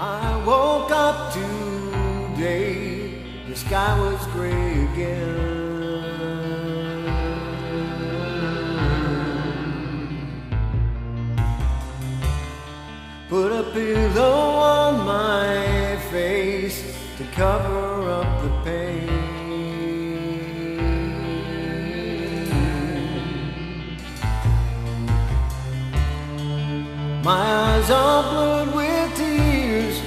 I woke up today, the sky was gray again. Put a pillow on my face to cover up the pain. My eyes are blurred with tears,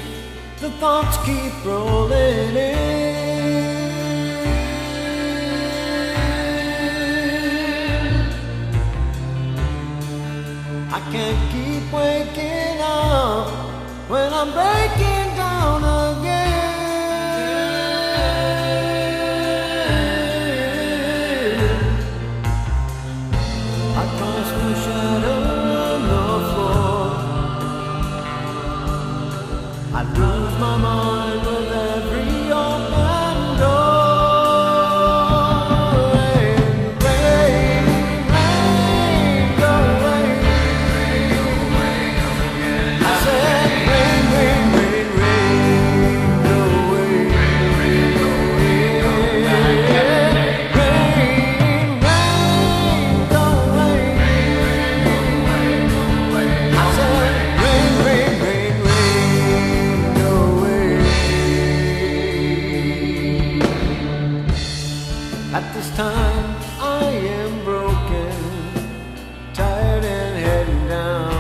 the thoughts keep rolling in. I can't keep waking up when I'm breaking down again. I toss my shadow on the floor, I lose my mind with every open door. And rain, rain, go away. I said rain, rain, rain, rain, go away. Rain, rain, go away. I said rain, rain, rain, rain, go away. At this time I am broken, tired and heading down.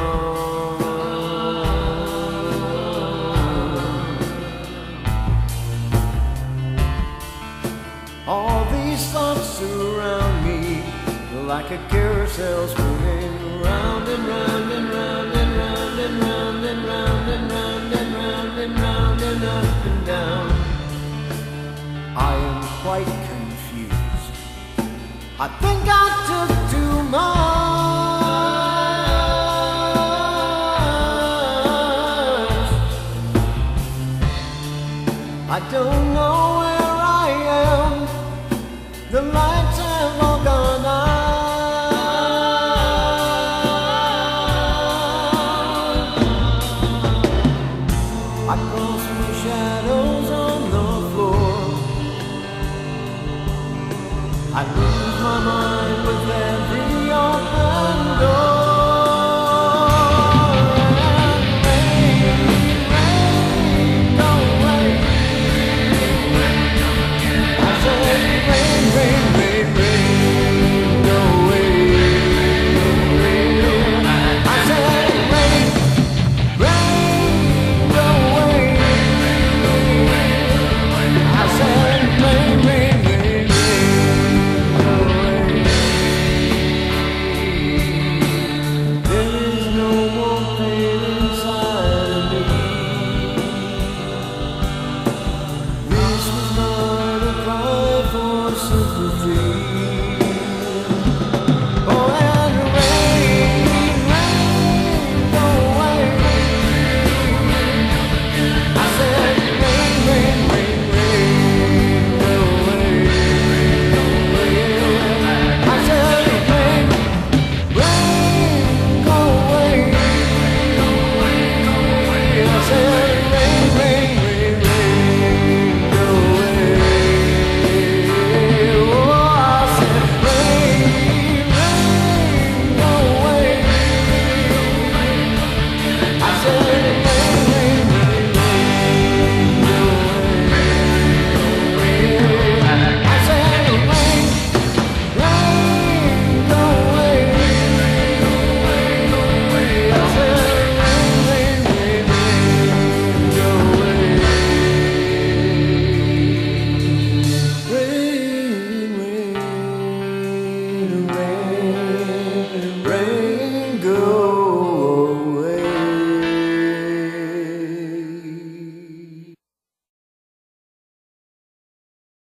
All these thoughts surround me like a carousel spinning round and round and round and round and round and round and round and round and round and up and down. I am quite confused. I think I took too much. I don't know where I am. The lights have all gone out. I cross my shadows on the floor. I lose my mind with every open door. Rain, rain, go away. I said rain, rain, rain, rain, go away. I said rain, rain, go away. I said rain, rain, rain, rain, go away. There is no more pain inside of me. This was not a cry for sympathy. Oh, and rain, rain, go away. I said rain, rain, rain, rain, go away. I said rain, rain, go away. I said rain, rain, rain, rain, go away. Oh, I said rain, rain, go away. I said rain, rain, rain, rain, go away. I said rain, rain, go away. I said rain, rain, rain, rain, go away. Rain, rain, rain.